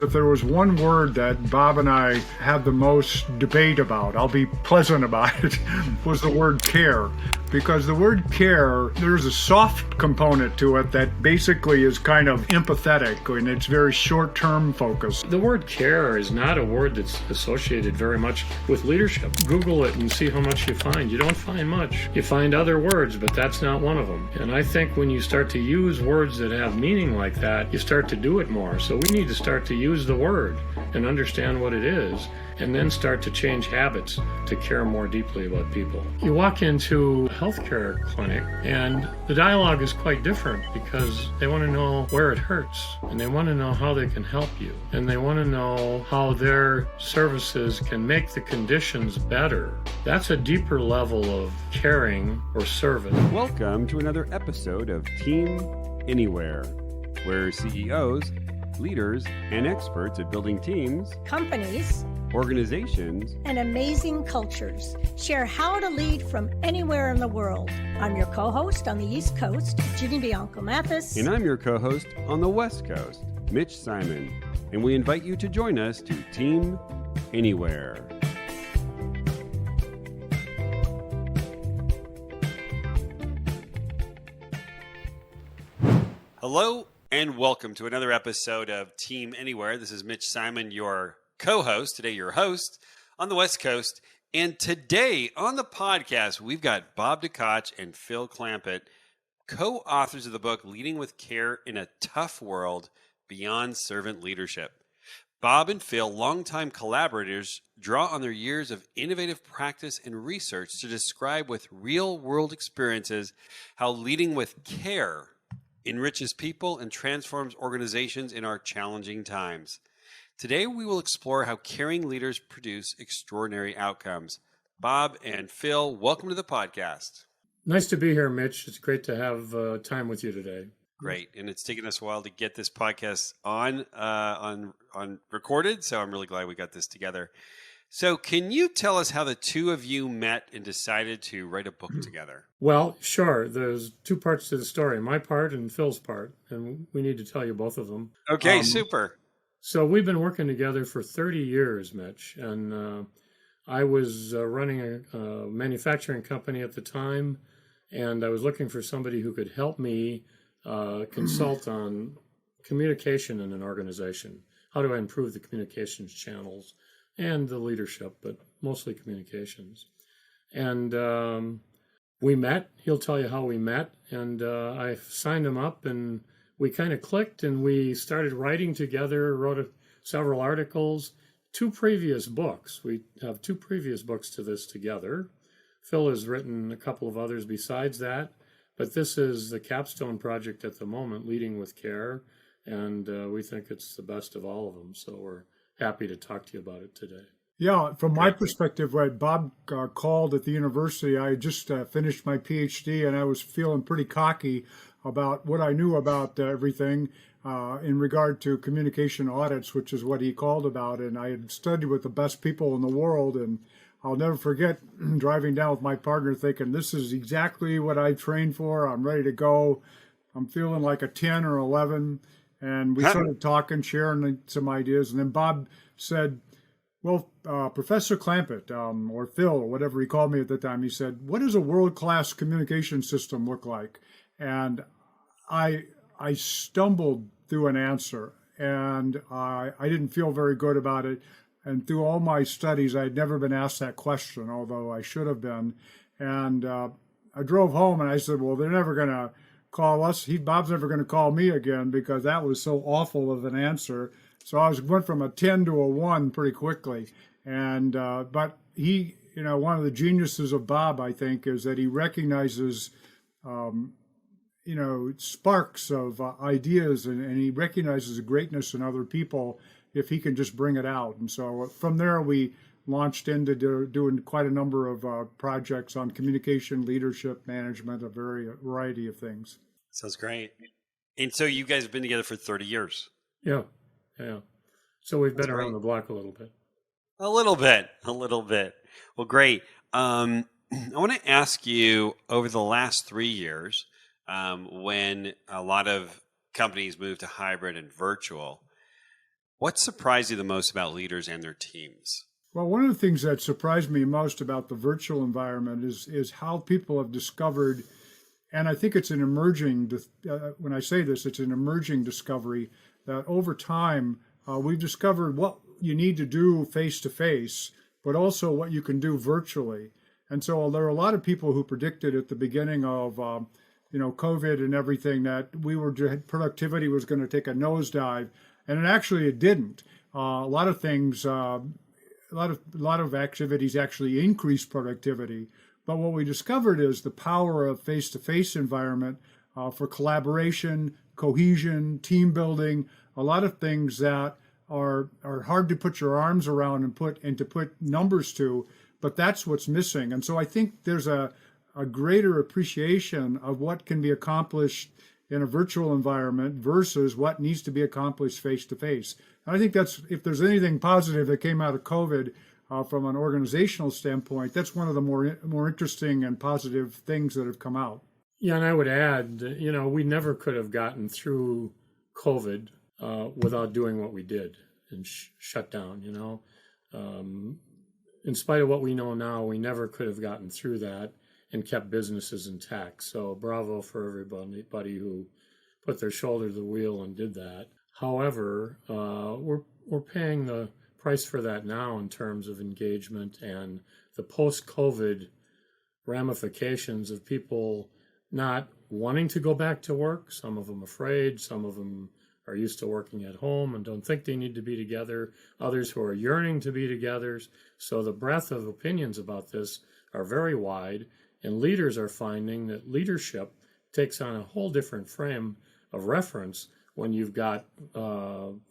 If there was one word that Bob and I had the most debate about, I'll be pleasant about it, was the word care. Because the word care, there's a soft component to it that basically is kind of empathetic and it's very short-term focused. The word care is not a word that's associated very much with leadership. Google it and see how much you find. You don't find much. You find other words, but that's not one of them. And I think when you start to use words that have meaning like that, you start to do it more. So we need to start to use the word and understand what it is, and then start to change habits to care more deeply about people. You walk into a healthcare clinic and the dialogue is quite different because they want to know where it hurts, and they want to know how they can help you, and they want to know how their services can make the conditions better. That's a deeper level of caring or service. Welcome to another episode of Team Anywhere, where CEOs, leaders, and experts at building teams, companies, organizations, and amazing cultures share how to lead from anywhere in the world. I'm your co-host on the East Coast, Ginny Bianco Mathis. And I'm your co-host on the West Coast, Mitch Simon. And we invite you to join us to Team Anywhere. Hello, and welcome to another episode of Team Anywhere. This is Mitch Simon, your co-host, today your host on the West Coast. And today on the podcast, we've got Bob DeKoch and Phil Clampitt, co-authors of the book, Leading with Care in a Tough World, Beyond Servant Leadership. Bob and Phil, longtime collaborators, draw on their years of innovative practice and research to describe with real-world experiences how leading with care enriches people and transforms organizations in our challenging times. Today, we will explore how caring leaders produce extraordinary outcomes. Bob and Phil, welcome to the podcast. Nice to be here, Mitch. It's great to have time with you today. Great, and it's taken us a while to get this podcast on recorded, so I'm really glad we got this together. So can you tell us how the two of you met and decided to write a book together? Well, sure. There's two parts to the story, my part and Phil's part, and we need to tell you both of them. Okay, super. So we've been working together for 30 years, Mitch, and I was running a manufacturing company at the time, and I was looking for somebody who could help me consult on communication in an organization. How do I improve the communications channels and the leadership, but mostly communications. And we met. He'll tell you how we met, and I signed him up, and we kind of clicked, and we started writing together, wrote several articles, two previous books. We have two previous books to this together. Phil has written a couple of others besides that, but this is the capstone project at the moment, Leading with Care, and we think it's the best of all of them, so we're happy to talk to you about it today. Yeah, from my perspective, when Bob called at the university, I just finished my PhD and I was feeling pretty cocky about what I knew about everything in regard to communication audits, which is what he called about. And I had studied with the best people in the world. And I'll never forget driving down with my partner thinking, this is exactly what I trained for. I'm ready to go. I'm feeling like a 10 or 11. And we started talking, sharing some ideas. And then Bob said, well, Professor Clampitt, or Phil, or whatever he called me at the time, he said, what does a world-class communication system look like? And I stumbled through an answer, and I didn't feel very good about it. And through all my studies, I had never been asked that question, although I should have been. And I drove home, and I said, well, they're never going to call us. Bob's never going to call me again because that was so awful of an answer. So I went from a 10 to a 1 pretty quickly. And but he, one of the geniuses of Bob, I think, is that he recognizes, sparks of ideas, and he recognizes the greatness in other people if he can just bring it out. And so from there, we launched into doing quite a number of projects on communication, leadership, management, a variety of things. Sounds great. And so you guys have been together for 30 years. Yeah. So we've been around the block a little bit. A little bit. Well, great. I want to ask you, over the last 3 years, when a lot of companies moved to hybrid and virtual, What surprised you the most about leaders and their teams? Well, one of the things that surprised me most about the virtual environment is how people have discovered, and I think it's an emerging, when I say this, it's an emerging discovery that over time we've discovered what you need to do face to face, but also what you can do virtually. And so there are a lot of people who predicted at the beginning of COVID and everything that productivity was going to take a nosedive, and it didn't. A lot of things, a lot of activities actually increased productivity. But what we discovered is the power of face-to-face environment for collaboration, cohesion, team building, a lot of things that are hard to put your arms around and to put numbers to, but that's what's missing. And so I think there's a greater appreciation of what can be accomplished in a virtual environment versus what needs to be accomplished face to face. And I think that's, if there's anything positive that came out of COVID from an organizational standpoint, that's one of the more interesting and positive things that have come out. Yeah, and I would add, we never could have gotten through COVID without doing what we did and shut down, in spite of what we know now, we never could have gotten through that and kept businesses intact. So bravo for everybody who put their shoulder to the wheel and did that. However, we're paying the price for that now in terms of engagement and the post-COVID ramifications of people not wanting to go back to work, some of them afraid, some of them are used to working at home and don't think they need to be together, others who are yearning to be together. So the breadth of opinions about this are very wide, and leaders are finding that leadership takes on a whole different frame of reference when you've got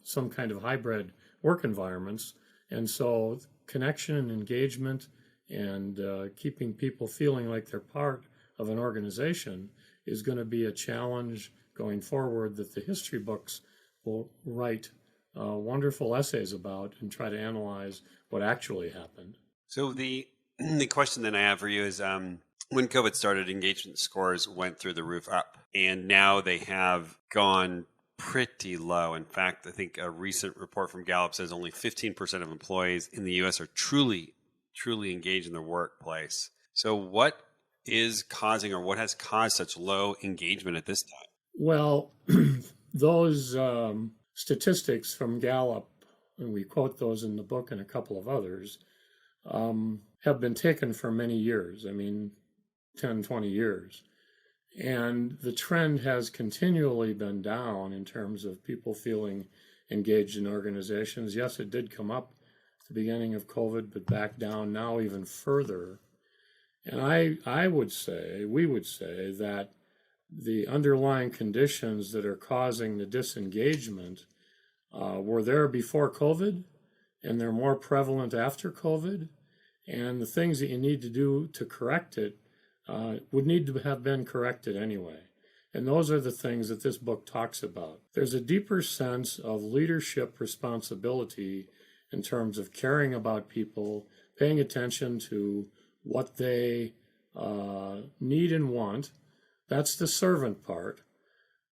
some kind of hybrid work environments. And so connection and engagement and keeping people feeling like they're part of an organization is going to be a challenge going forward that the history books will write wonderful essays about and try to analyze what actually happened. So the question that I have for you is, when COVID started, engagement scores went through the roof up, and now they have gone pretty low. In fact, I think a recent report from Gallup says only 15% of employees in the U.S. are truly engaged in their workplace. So what is causing, or what has caused such low engagement at this time? Well, those statistics from Gallup, and we quote those in the book and a couple of others, have been taken for many years. 10, 20 years. And the trend has continually been down in terms of people feeling engaged in organizations. Yes, it did come up at the beginning of COVID, but back down now even further. And we would say that the underlying conditions that are causing the disengagement were there before COVID, and they're more prevalent after COVID. And the things that you need to do to correct it would need to have been corrected anyway. And those are the things that this book talks about. There's a deeper sense of leadership responsibility in terms of caring about people, paying attention to what they need and want. That's the servant part.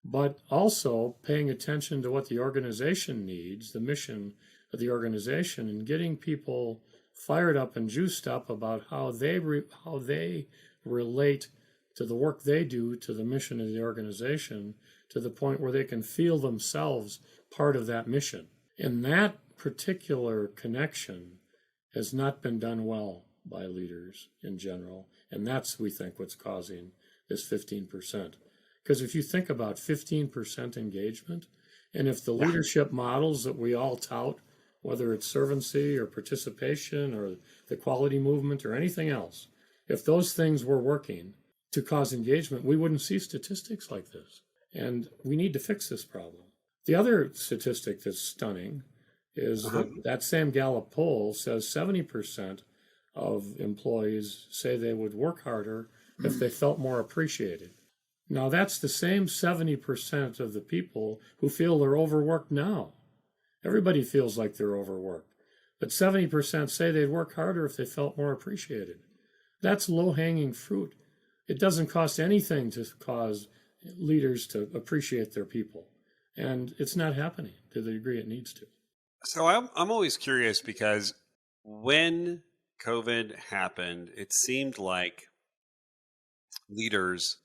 But also paying attention to what the organization needs, the mission of the organization, and getting people fired up and juiced up about how they relate to the work they do, to the mission of the organization, to the point where they can feel themselves part of that mission. And that particular connection has not been done well by leaders in general. And that's, we think, what's causing this 15%. Because if you think about 15% engagement, and if the leadership models that we all tout, whether it's servancy or participation or the quality movement or anything else, if those things were working to cause engagement, we wouldn't see statistics like this. And we need to fix this problem. The other statistic that's stunning is that same Gallup poll says 70% of employees say they would work harder if they felt more appreciated. Now, that's the same 70% of the people who feel they're overworked now. Everybody feels like they're overworked. But 70% say they'd work harder if they felt more appreciated. That's low-hanging fruit. It doesn't cost anything to cause leaders to appreciate their people. And it's not happening to the degree it needs to. So I'm always curious because when COVID happened, it seemed like leaders,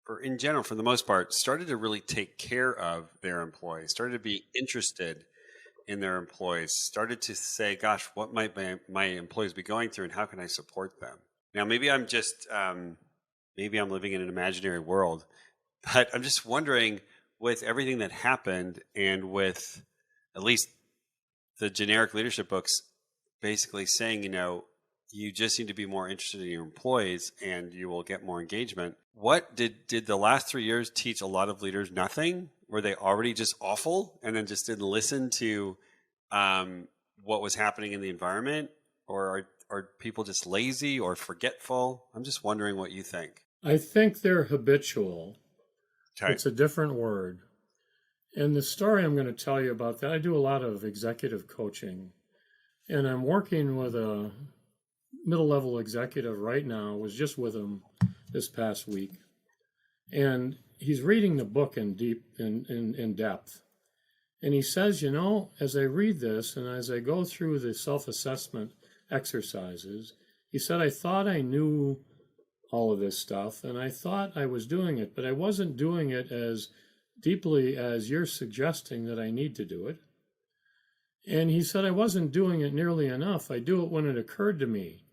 for in general, for the most part, started to really take care of their employees, started to be interested in their employees, started to say, "Gosh, what might my employees be going through, and how can I support them?" Now, maybe I'm just maybe I'm living in an imaginary world, but I'm just wondering, with everything that happened, and with at least the generic leadership books basically saying, you just need to be more interested in your employees and you will get more engagement. What did the last 3 years teach a lot of leaders nothing? Were they already just awful and then just didn't listen to what was happening in the environment? Or are people just lazy or forgetful? I'm just wondering what you think. I think they're habitual. Okay. It's a different word. And the story I'm going to tell you about that, I do a lot of executive coaching. And I'm working with a middle-level executive right now. I was just with him this past week. And he's reading the book in depth. And he says, as I read this and as I go through the self-assessment exercises, he said, I thought I knew all of this stuff and I thought I was doing it, but I wasn't doing it as deeply as you're suggesting that I need to do it. And he said, I wasn't doing it nearly enough. I do it when it occurred to me.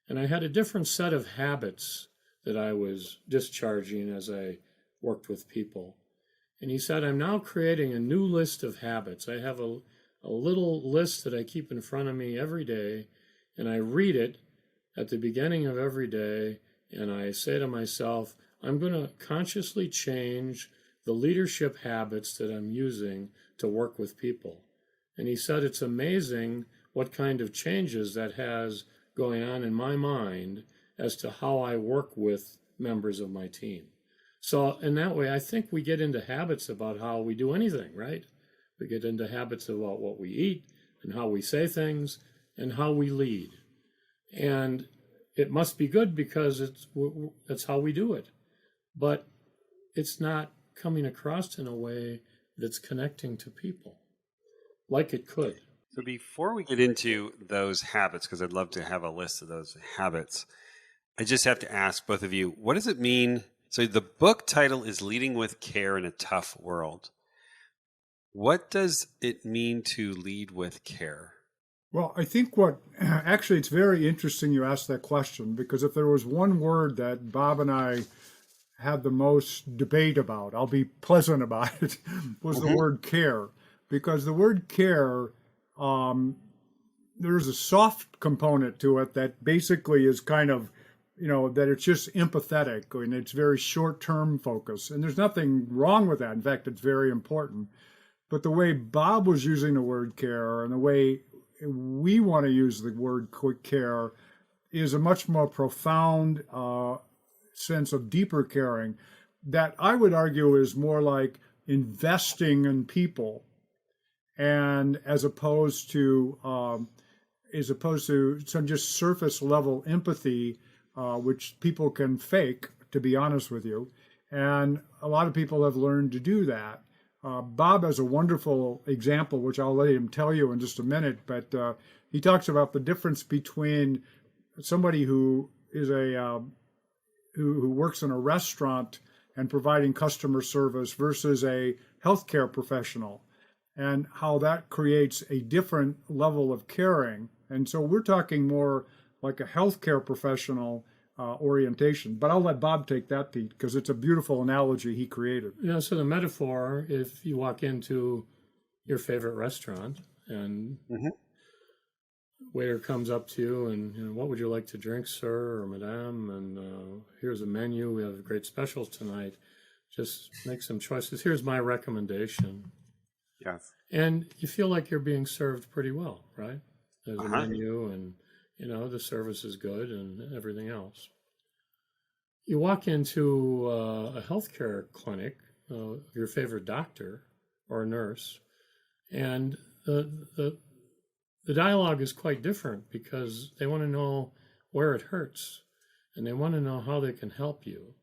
And I had a different set of habits that I was discharging as I worked with people. And he said, I'm now creating a new list of habits. I have a little list that I keep in front of me every day, and I read it at the beginning of every day, and I say to myself, I'm going to consciously change the leadership habits that I'm using to work with people. And he said, it's amazing what kind of changes that has going on in my mind as to how I work with members of my team. So in that way, I think we get into habits about how we do anything, right? We get into habits about what we eat and how we say things and how we lead. And it must be good because that's how we do it. But it's not coming across in a way that's connecting to people like it could. So before we get into those habits, because I'd love to have a list of those habits, I just have to ask both of you, what does it mean? So the book title is Leading with Care in a Tough World. What does it mean to lead with care? Well, I think actually, it's very interesting you asked that question, because if there was one word that Bob and I had the most debate about, I'll be pleasant about it, was the word care. Because the word care, there's a soft component to it that basically is kind of, that it's just empathetic and it's very short-term focus. And there's nothing wrong with that. In fact, it's very important. But the way Bob was using the word care and the way we want to use the word care is a much more profound sense of deeper caring that I would argue is more like investing in people, and as opposed to some just surface level empathy, which people can fake, to be honest with you. And a lot of people have learned to do that. Bob has a wonderful example, which I'll let him tell you in just a minute, but he talks about the difference between somebody who is who works in a restaurant and providing customer service versus a healthcare professional, and how that creates a different level of caring. And so we're talking more like a healthcare professional orientation. But I'll let Bob take that, Pete, because it's a beautiful analogy he created. So the metaphor, if you walk into your favorite restaurant and waiter comes up to you and, what would you like to drink, sir or madame? And here's a menu. We have great specials tonight. Just make some choices. Here's my recommendation. Yes. And you feel like you're being served pretty well, right? There's a menu and, the service is good and everything else. You walk into a healthcare clinic, your favorite doctor or nurse, and the dialogue is quite different because they want to know where it hurts and they want to know how they can help you.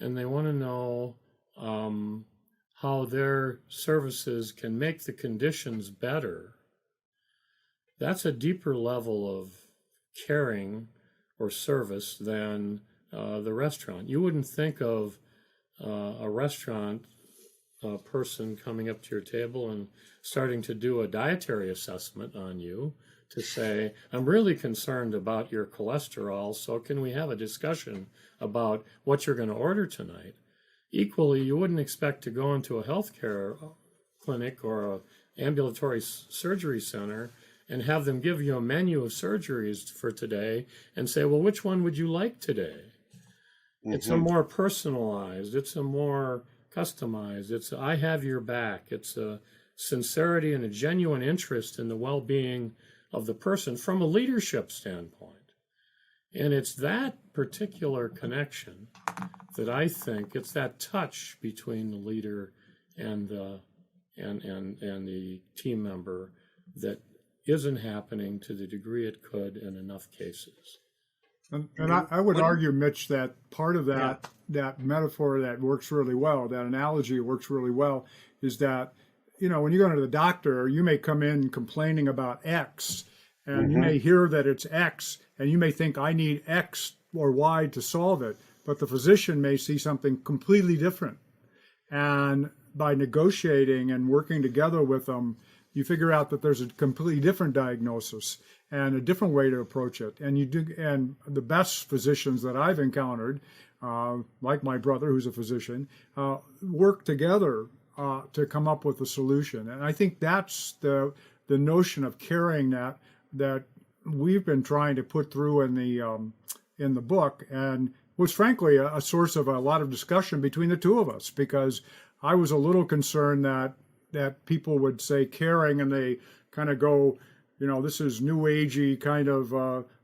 And they want to know how their services can make the conditions better That's a deeper level of caring or service than the restaurant. You wouldn't think of a restaurant person coming up to your table and starting to do a dietary assessment on you to say, I'm really concerned about your cholesterol, so can we have a discussion about what you're going to order tonight? Equally, you wouldn't expect to go into a healthcare clinic or an ambulatory surgery center and have them give you a menu of surgeries for today and say, well, which one would you like today? Mm-hmm. It's a more personalized, it's a more customized, it's I have your back. It's a sincerity and a genuine interest in the well-being of the person from a leadership standpoint. And it's that particular connection that I think, it's that touch between the leader and the team member that isn't happening to the degree it could in enough cases. And I would argue, Mitch, that part of that that metaphor that works really well, that analogy works really well, is that, when you go to the doctor, you may come in complaining about X, and you may hear that it's X, and you may think I need X or Y to solve it, but the physician may see something completely different. And by negotiating and working together with them, you figure out that there's a completely different diagnosis and a different way to approach it. And the best physicians that I've encountered, like my brother, who's a physician, work together to come up with a solution. And I think that's the notion of caring that we've been trying to put through in the book, and was frankly a source of a lot of discussion between the two of us, because I was a little concerned that people would say caring and they kind of go, this is new agey kind of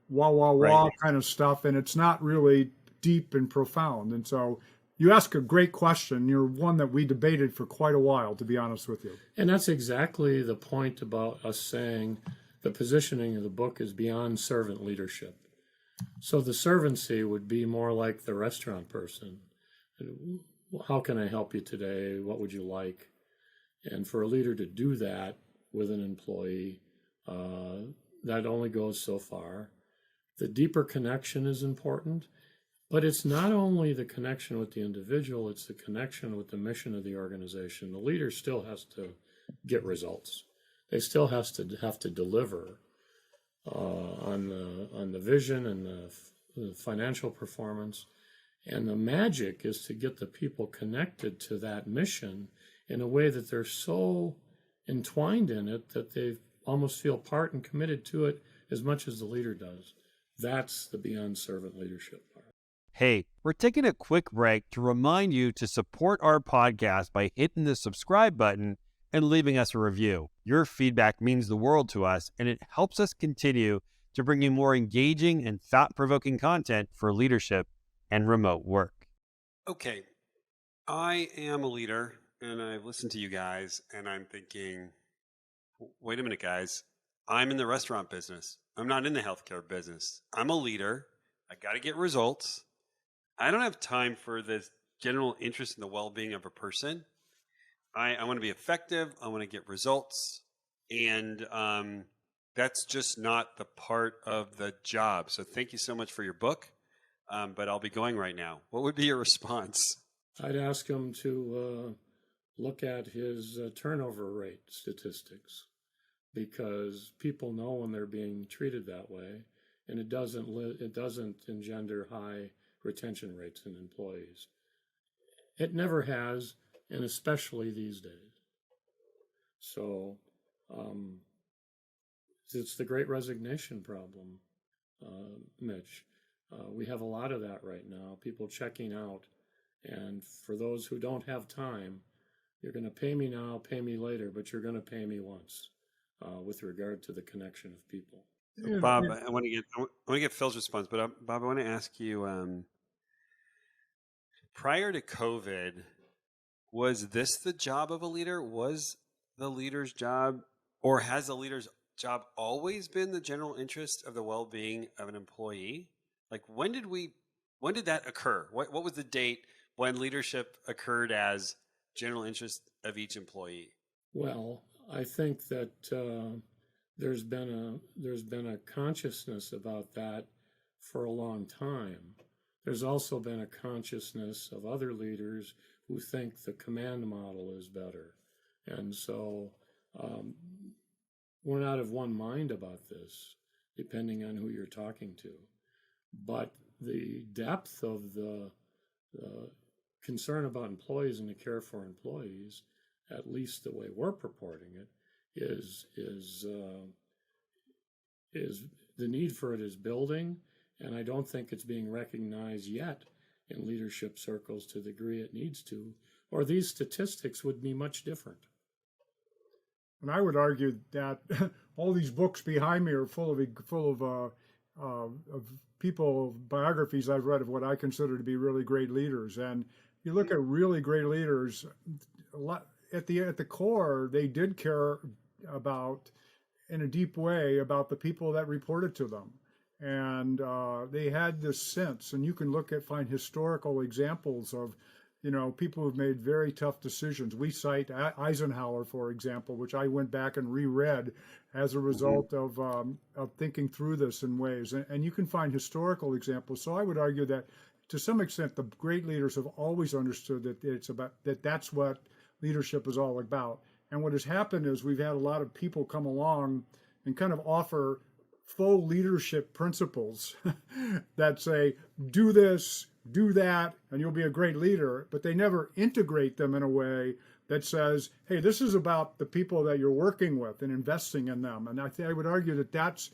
wah kind of stuff, and it's not really deep and profound. And so you ask a great question. You're one that we debated for quite a while, to be honest with you. And that's exactly the point about us saying the positioning of the book is beyond servant leadership. So the servancy would be more like the restaurant person. How can I help you today? What would you like? And for a leader to do that with an employee, that only goes so far. The deeper connection is important, but it's not only the connection with the individual, it's the connection with the mission of the organization. The leader still has to get results. They still have to deliver on the vision and the financial performance. And the magic is to get the people connected to that mission in a way that they're so entwined in it that they almost feel part and committed to it as much as the leader does. That's the beyond servant leadership part. Hey, we're taking a quick break to remind you to support our podcast by hitting the subscribe button and leaving us a review. Your feedback means the world to us, and it helps us continue to bring you more engaging and thought-provoking content for leadership and remote work. Okay, I am a leader, and I've listened to you guys, and I'm thinking, wait a minute, guys. I'm in the restaurant business. I'm not in the healthcare business. I'm a leader. I got to get results. I don't have time for this general interest in the well-being of a person. I want to be effective. I want to get results. And that's just not the part of the job. So thank you so much for your book. But I'll be going right now. What would be your response? I'd ask him to look at his turnover rate statistics, because people know when they're being treated that way, and it doesn't engender high retention rates in employees. It never has, and especially these days. So it's the great resignation problem, Mitch. We have a lot of that right now, people checking out. And for those who don't have time, you're going to pay me now, pay me later, but you're going to pay me once with regard to the connection of people. Bob, I want to get Phil's response, but Bob, I want to ask you, prior to COVID, was this the job of a leader? Was the leader's job, or has the leader's job always been the general interest of the well-being of an employee? Like, when did that occur? What was the date when leadership occurred as general interest of each employee? Well, I think that there's been a consciousness about that for a long time. There's also been a consciousness of other leaders who think the command model is better. And so we're not of one mind about this, depending on who you're talking to. But the depth of the concern about employees and the care for employees, at least the way we're purporting it, is the need for it is building, and I don't think it's being recognized yet in leadership circles to the degree it needs to, or these statistics would be much different. And I would argue that all these books behind me are full of people, biographies I've read of what I consider to be really great leaders. And you look at really great leaders, at the core, they did care about, in a deep way, about the people that reported to them. And they had this sense, and you can find historical examples of, people who've made very tough decisions. We cite Eisenhower, for example, which I went back and reread as a result of thinking through this in ways. And you can find historical examples. So I would argue that to some extent, the great leaders have always understood that that's what leadership is all about. And what has happened is we've had a lot of people come along and kind of offer faux leadership principles that say, do this, do that, and you'll be a great leader, but they never integrate them in a way that says, hey, this is about the people that you're working with and investing in them. And I would argue that that's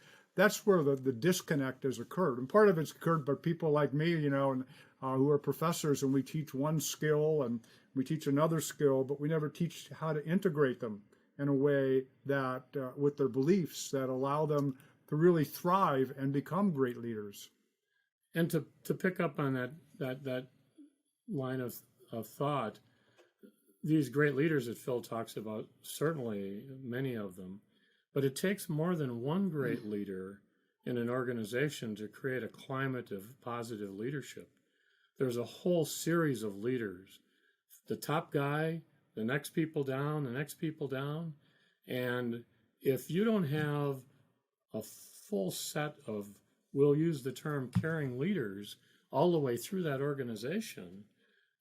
where the disconnect has occurred. And part of it's occurred by people like me, who are professors, and we teach one skill and we teach another skill, but we never teach how to integrate them in a way that, with their beliefs, that allow them to really thrive and become great leaders. And to pick up on that line of thought, these great leaders that Phil talks about, certainly many of them, but it takes more than one great leader in an organization to create a climate of positive leadership. There's a whole series of leaders, the top guy, the next people down, and if you don't have a full set of, we'll use the term caring leaders, all the way through that organization,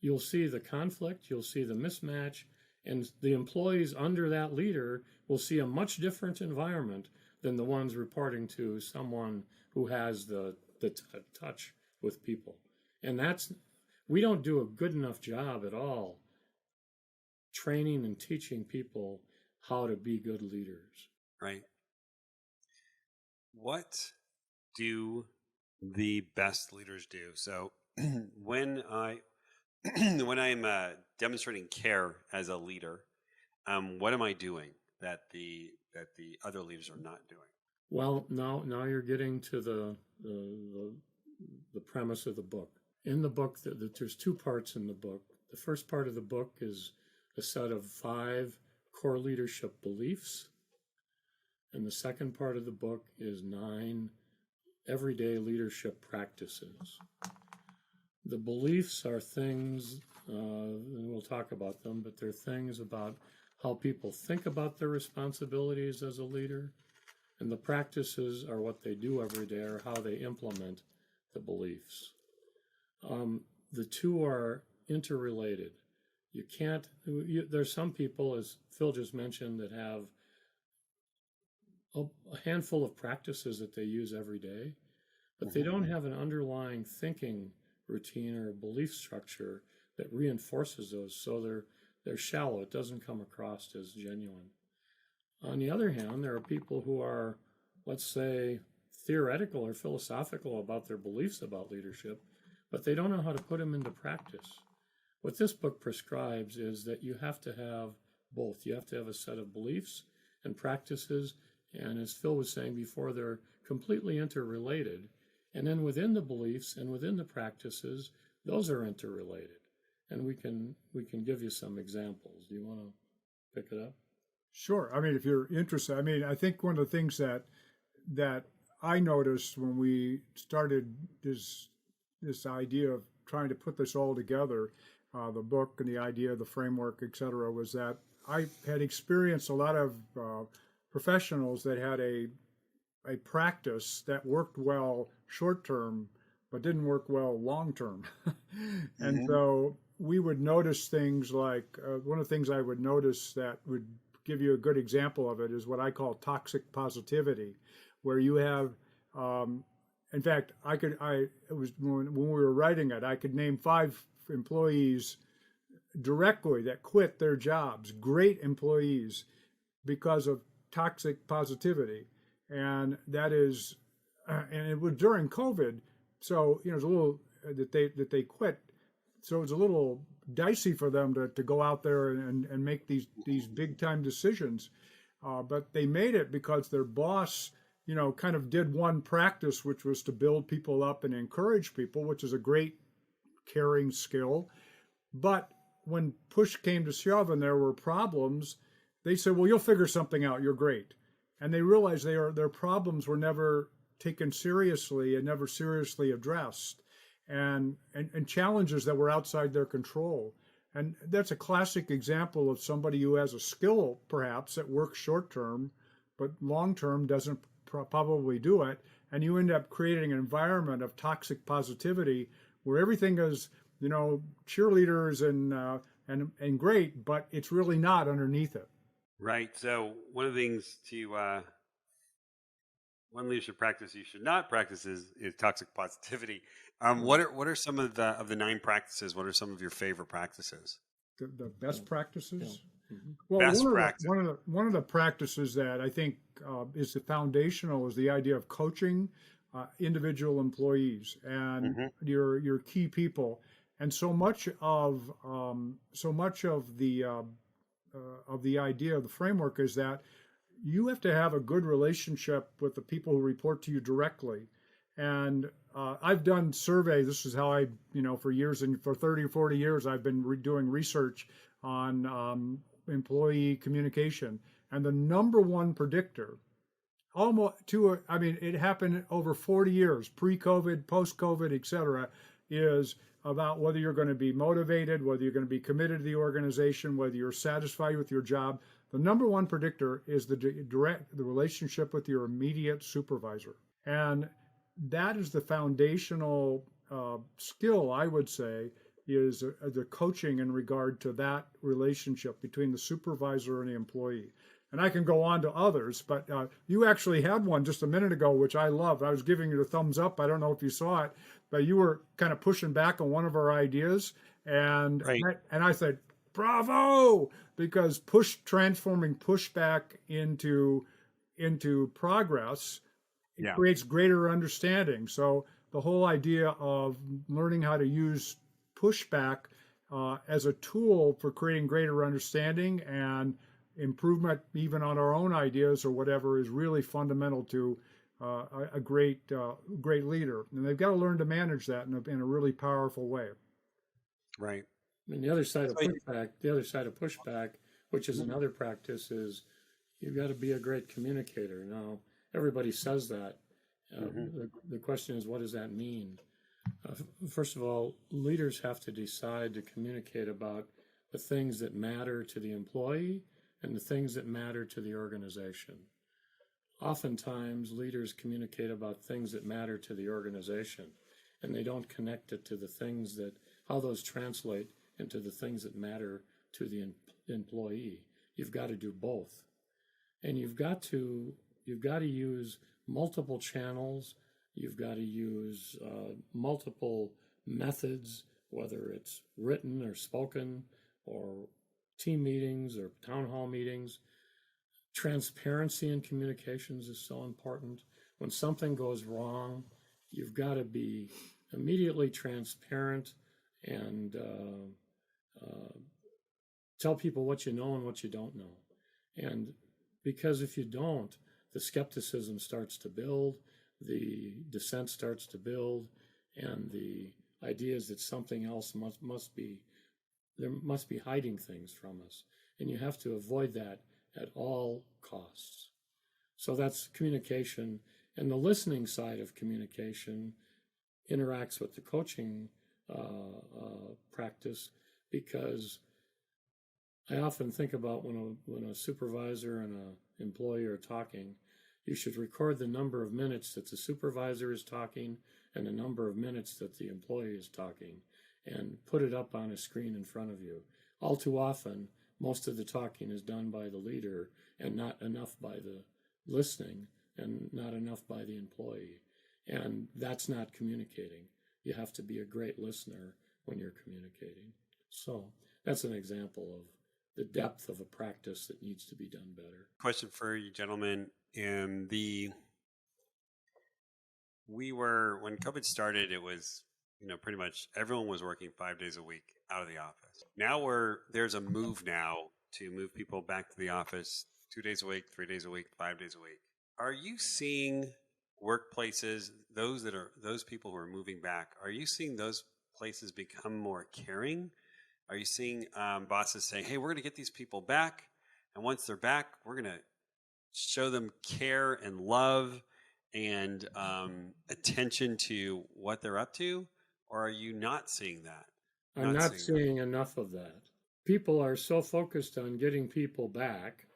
you'll see the conflict, you'll see the mismatch, and the employees under that leader will see a much different environment than the ones reporting to someone who has the touch with people. And we don't do a good enough job at all training and teaching people how to be good leaders. Right. What do the best leaders do? So when I'm demonstrating care as a leader, what am I doing that the other leaders are not doing? Well, now you're getting to the premise of the book. In the book, there's two parts in the book. The first part of the book is a set of 5 core leadership beliefs. And the second part of the book is 9 everyday leadership practices. The beliefs are things, and we'll talk about them, but they're things about how people think about their responsibilities as a leader. And the practices are what they do every day or how they implement the beliefs. The two are interrelated. There's some people, as Phil just mentioned, that have a handful of practices that they use every day, but they don't have an underlying thinking routine or belief structure that reinforces those, so they're shallow. It doesn't come across as genuine. On the other hand, there are people who are, let's say, theoretical or philosophical about their beliefs about leadership, but they don't know how to put them into practice. What this book prescribes is that you have to have both. You have to have a set of beliefs and practices, and as Phil was saying before, they're completely interrelated. And then within the beliefs and within the practices, those are interrelated. And we can give you some examples. Do you want to pick it up? Sure. I mean, if you're interested, I think one of the things that I noticed when we started this idea of trying to put this all together, the book and the idea, the framework, et cetera, was that I had experienced a lot of professionals that had a practice that worked well short term, but didn't work well long term. And Mm-hmm. so we would notice things like one of the things I would notice that would give you a good example of it is what I call toxic positivity, where you have, in fact, it was when we were writing it, I could name 5 employees directly that quit their jobs, great employees, because of toxic positivity. And that is, and it was during COVID. So, you know, it's a little that they quit. So it's a little dicey for them to go out there and make these big time decisions. But they made it because their boss, you know, kind of did one practice, which was to build people up and encourage people, which is a great caring skill. But when push came to shove and there were problems, they said, well, you'll figure something out. You're great. And they realized their problems were never taken seriously and never seriously addressed, and challenges that were outside their control. And that's a classic example of somebody who has a skill, perhaps, that works short term, but long term doesn't probably do it. And you end up creating an environment of toxic positivity where everything is, you know, cheerleaders and great, but it's really not underneath it. Right. So one of the things one leadership practice you should not practice is toxic positivity. What are some of the 9 practices? What are some of your favorite practices? The best practices. Yeah. Mm-hmm. Well, Best practice. one of the practices that I think is the foundational is the idea of coaching individual employees and your key people. And so much of the idea of the framework is that you have to have a good relationship with the people who report to you directly. And I've done surveys. This is how I, you know, for years and for 30 or 40 years, I've been doing research on employee communication. And the number one predictor, it happened over 40 years, pre-COVID, post-COVID, et cetera, is about whether you're going to be motivated, whether you're going to be committed to the organization, whether you're satisfied with your job. The number one predictor is the relationship with your immediate supervisor. And that is the foundational skill, I would say, is the coaching in regard to that relationship between the supervisor and the employee. And I can go on to others, but you actually had one just a minute ago, which I loved. I was giving you the thumbs up. I don't know if you saw it, but you were kind of pushing back on one of our ideas. And Right. I said, bravo, because transforming pushback into progress, it creates greater understanding. So the whole idea of learning how to use pushback as a tool for creating greater understanding and improvement, even on our own ideas or whatever, is really fundamental to a great leader. And they've got to learn to manage that in a really powerful way. Right. I mean, the other side of pushback, which is another practice, is you've got to be a great communicator. Now, everybody says that. The question is, what does that mean? First of all, leaders have to decide to communicate about the things that matter to the employee and the things that matter to the organization. Oftentimes, leaders communicate about things that matter to the organization, and they don't connect it to the things how those translate into the things that matter to the employee. You've got to do both. And you've got to use multiple channels. You've got to use multiple methods, whether it's written or spoken or team meetings or town hall meetings. Transparency in communications is so important. When something goes wrong, you've got to be immediately transparent and tell people what you know and what you don't know. And because if you don't, the skepticism starts to build, the dissent starts to build, and the idea is that something else must be hiding things from us. And you have to avoid that at all costs. So that's communication. And the listening side of communication interacts with the coaching practice, because I often think about when a supervisor and employee are talking, you should record the number of minutes that the supervisor is talking and the number of minutes that the employee is talking, and put it up on a screen in front of you. All too often, most of the talking is done by the leader and not enough by the listening and not enough by the employee. And that's not communicating. You have to be a great listener when you're communicating. So that's an example of the depth of a practice that needs to be done better. Question for you, gentlemen. When COVID started, it was, pretty much everyone was working 5 days a week out of the office. Now there's a move now to move people back to the office 2 days a week, 3 days a week, 5 days a week. Are you seeing workplaces, those people who are moving back, are you seeing those places become more caring? Are you seeing bosses saying, hey, we're going to get these people back, and once they're back, we're going to show them care and love and attention to what they're up to? Or are you not seeing that? I'm not seeing enough of that. People are so focused on getting people back,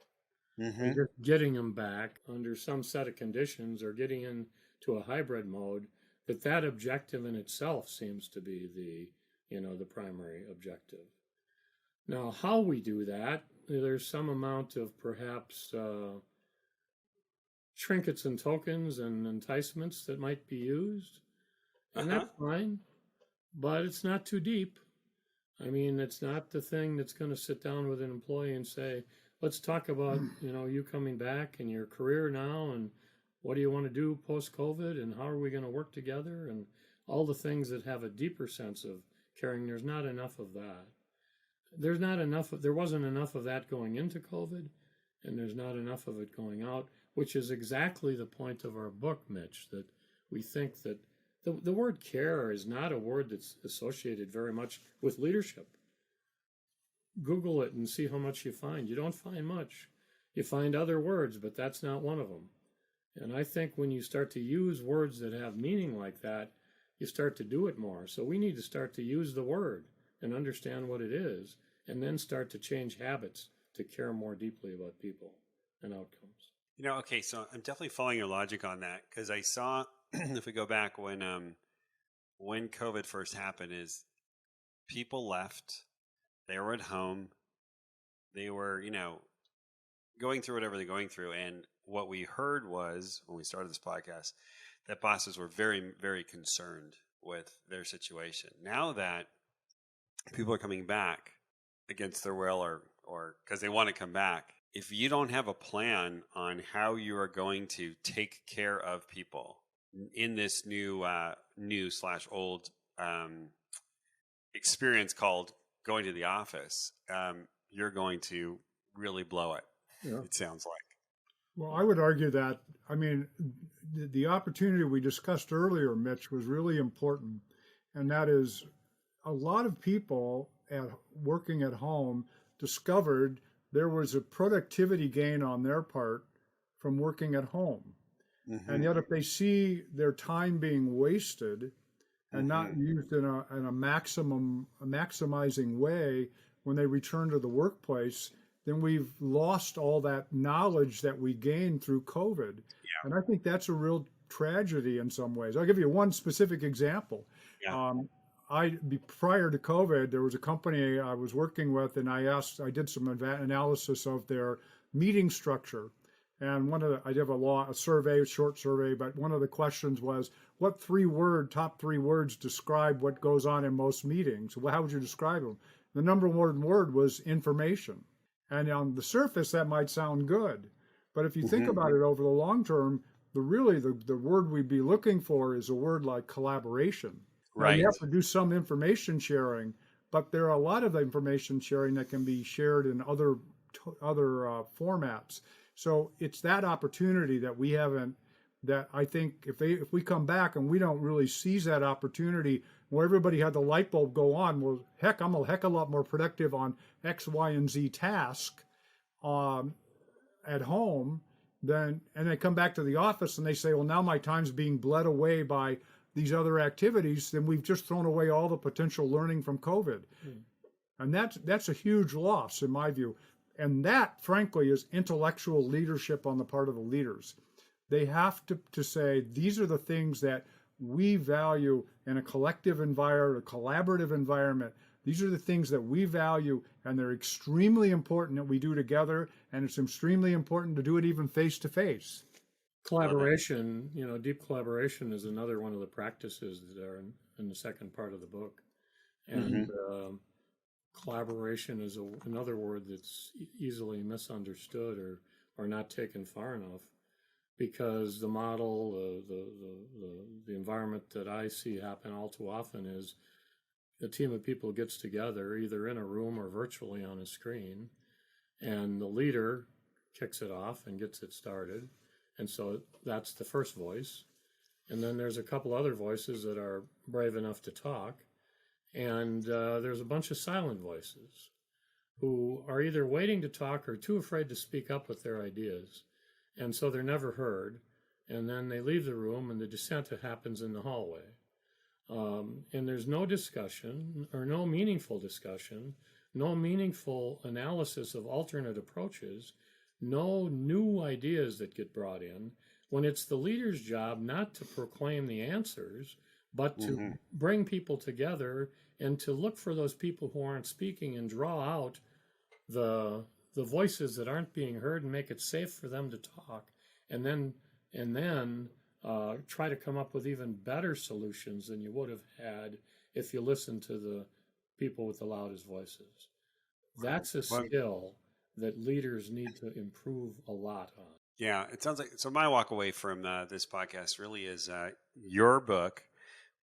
and just getting them back under some set of conditions or getting into a hybrid mode, that objective in itself seems to be the primary objective. Now, how we do that, there's some amount of perhaps trinkets and tokens and enticements that might be used, and that's fine, but it's not too deep. I mean, it's not the thing that's going to sit down with an employee and say, let's talk about, you coming back and your career now, and what do you want to do post-COVID, and how are we going to work together, and all the things that have a deeper sense of caring. There's not enough of that. There wasn't enough of that going into COVID, and there's not enough of it going out, which is exactly the point of our book, Mitch, that we think that the word care is not a word that's associated very much with leadership. Google it and see how much you find. You don't find much. You find other words, but that's not one of them. And I think when you start to use words that have meaning like that, you start to do it more. So we need to start to use the word and understand what it is, and then start to change habits to care more deeply about people and outcomes. Okay, so I'm definitely following your logic on that, because I saw, if we go back when COVID first happened, is people left, they were at home, they were, going through whatever they're going through. And what we heard was, when we started this podcast, that bosses were very, very concerned with their situation. Now that people are coming back against their will or because they want to come back, if you don't have a plan on how you are going to take care of people in this new/old experience called going to the office, you're going to really blow it. Yeah. It sounds like. Well, I would argue that, the opportunity we discussed earlier, Mitch, was really important. And that is, a lot of people working at home discovered there was a productivity gain on their part from working at home. Mm-hmm. And yet if they see their time being wasted and not used in a maximizing way when they return to the workplace, then we've lost all that knowledge that we gained through COVID. Yeah. And I think that's a real tragedy in some ways. I'll give you one specific example. Yeah. Prior to COVID, there was a company I was working with, and I did some analysis of their meeting structure. And I did a short survey, but one of the questions was, what top three words describe what goes on in most meetings? Well, how would you describe them? The number one word was information. And on the surface, that might sound good. But if you think about it over the long term, the word we'd be looking for is a word like collaboration. Right. Now, you have to do some information sharing, but there are a lot of information sharing that can be shared in other formats. So it's that opportunity that we haven't, that I think if we come back and we don't really seize that opportunity where everybody had the light bulb go on, well, heck, I'm a heck of a lot more productive on X, Y, and Z task at home and they come back to the office and they say, well, now my time's being bled away by these other activities, then we've just thrown away all the potential learning from COVID. And that's a huge loss in my view. And that, frankly, is intellectual leadership on the part of the leaders. They have to say, these are the things that we value in a collective environment, a collaborative environment. These are the things that we value, and they're extremely important that we do together, and it's extremely important to do it even face to face. Collaboration, deep collaboration is another one of the practices that are in the second part of the book. And collaboration is another word that's easily misunderstood or not taken far enough, because the model, the environment that I see happen all too often is a team of people gets together either in a room or virtually on a screen, and the leader kicks it off and gets it started. And so that's the first voice. And then there's a couple other voices that are brave enough to talk. And there's a bunch of silent voices who are either waiting to talk or too afraid to speak up with their ideas. And so they're never heard. And then they leave the room and the dissent happens in the hallway. And there's no discussion or no meaningful discussion, no meaningful analysis of alternate approaches, no new ideas that get brought in, when it's the leader's job not to proclaim the answers, but to bring people together and to look for those people who aren't speaking and draw out the voices that aren't being heard and make it safe for them to talk, and then try to come up with even better solutions than you would have had if you listened to the people with the loudest voices. That's a skill that leaders need to improve a lot on. Yeah, it sounds like, so my walk away from this podcast really is your book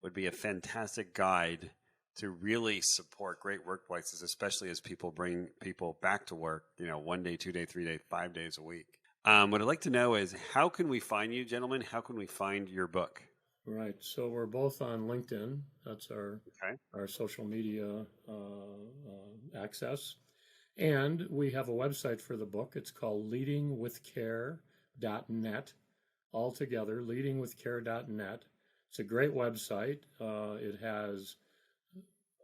would be a fantastic guide to really support great workplaces, especially as people bring people back to work, 1 day, 2 day, 3 day, 5 days a week. What I'd like to know is, how can we find you, gentlemen? How can we find your book? Right. So we're both on LinkedIn. That's our social media access. And we have a website for the book. It's called leadingwithcare.net. All together, leadingwithcare.net. It's a great website. It has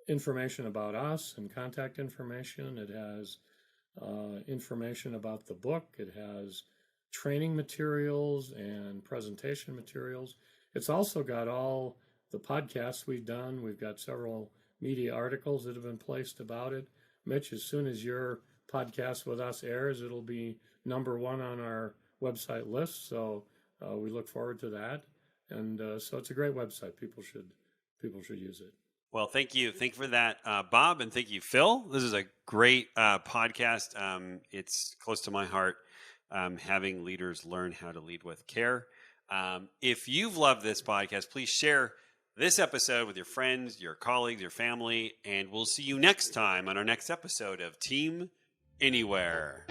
information about us and contact information. It has information about the book. It has training materials and presentation materials. It's also got all the podcasts we've done. We've got several media articles that have been placed about it. Mitch, as soon as your podcast with us airs, it'll be number one on our website list. So we look forward to that. And so it's a great website. People should use it. Well, thank you. Thank you for that, Bob, and thank you, Phil. This is a great podcast. It's close to my heart, having leaders learn how to lead with care. If you've loved this podcast, please share this episode with your friends, your colleagues, your family, and we'll see you next time on our next episode of Team Anywhere.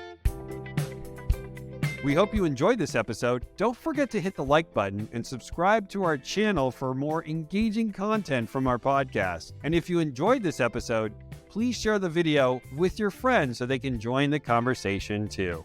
We hope you enjoyed this episode. Don't forget to hit the like button and subscribe to our channel for more engaging content from our podcast. And if you enjoyed this episode, please share the video with your friends so they can join the conversation too.